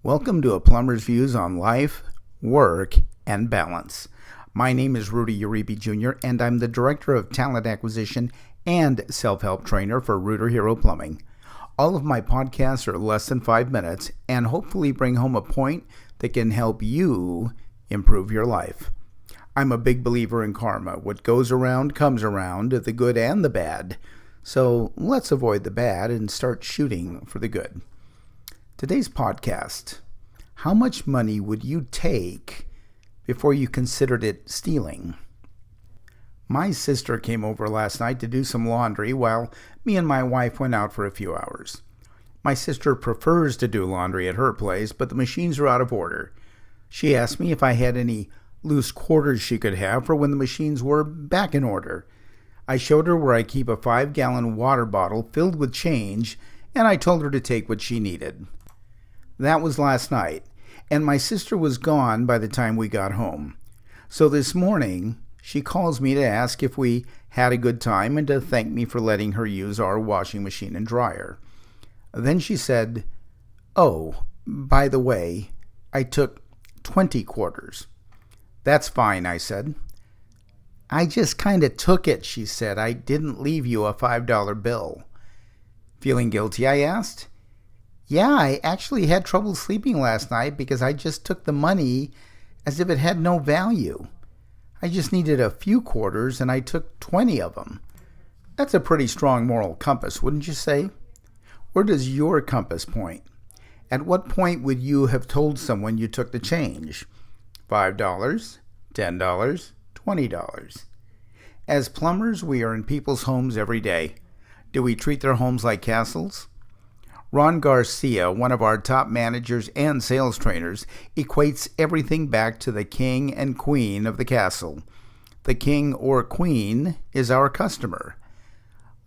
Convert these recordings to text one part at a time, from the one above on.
Welcome to a plumber's views on life, work, and balance. My name is Rudy Uribe Jr., and I'm the Director of Talent Acquisition and Self-Help Trainer for Rooter Hero Plumbing. All of my podcasts are less than 5 minutes and hopefully bring home a point that can help you improve your life. I'm a big believer in karma. What goes around comes around, the good and the bad. So let's avoid the bad and start shooting for the good. Today's podcast: how much money would you take before you considered it stealing? My sister came over last night to do some laundry while me and my wife went out for a few hours. My sister prefers to do laundry at her place, but the machines are out of order. She asked me if I had any loose quarters she could have for when the machines were back in order. I showed her where I keep a 5-gallon water bottle filled with change, and I told her to take what she needed. That was last night, and my sister was gone by the time we got home. So this morning, she calls me to ask if we had a good time and to thank me for letting her use our washing machine and dryer. Then she said, "Oh, by the way, I took 20 quarters. "That's fine," I said. "I just kind of took it," she said. "I didn't leave you a $5 bill. "Feeling guilty?" I asked. "Yeah, I actually had trouble sleeping last night because I just took the money as if it had no value. I just needed a few quarters and I took 20 of them. That's a pretty strong moral compass, wouldn't you say? Where does your compass point? At what point would you have told someone you took the change? $5, $10, $20. As plumbers, we are in people's homes every day. Do we treat their homes like castles? Ron Garcia, one of our top managers and sales trainers, equates everything back to the king and queen of the castle. The king or queen is our customer.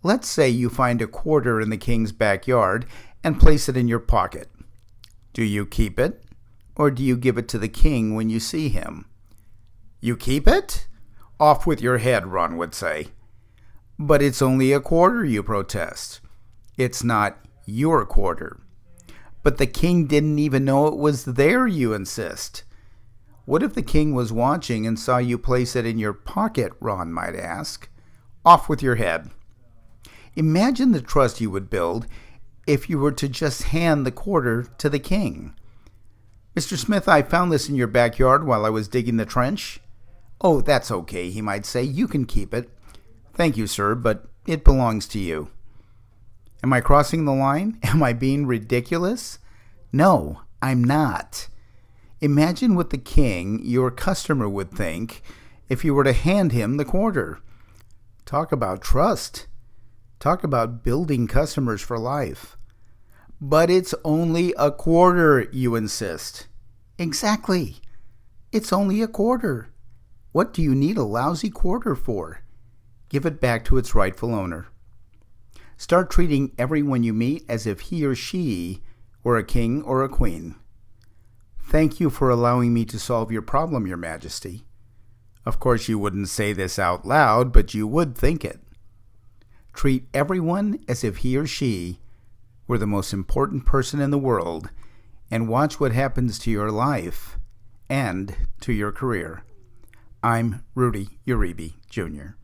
Let's say you find a quarter in the king's backyard and place it in your pocket. Do you keep it, or do you give it to the king when you see him? "You keep it? Off with your head," Ron would say. "But it's only a quarter," you protest. "It's not your quarter." "But the king didn't even know it was there," you insist. "What if the king was watching and saw you place it in your pocket?" Ron might ask. Off with your head. Imagine the trust you would build if you were to just hand the quarter to the king. "Mr. Smith, I found this in your backyard while I was digging the trench." "Oh, that's okay," he might say. "You can keep it." "Thank you, sir, but it belongs to you." Am I crossing the line? Am I being ridiculous? No, I'm not. Imagine what the king, your customer, would think if you were to hand him the quarter. Talk about trust. Talk about building customers for life. "But it's only a quarter," you insist. Exactly. It's only a quarter. What do you need a lousy quarter for? Give it back to its rightful owner. Start treating everyone you meet as if he or she were a king or a queen. "Thank you for allowing me to solve your problem, Your Majesty." Of course, you wouldn't say this out loud, but you would think it. Treat everyone as if he or she were the most important person in the world, and watch what happens to your life and to your career. I'm Rudy Uribe Jr.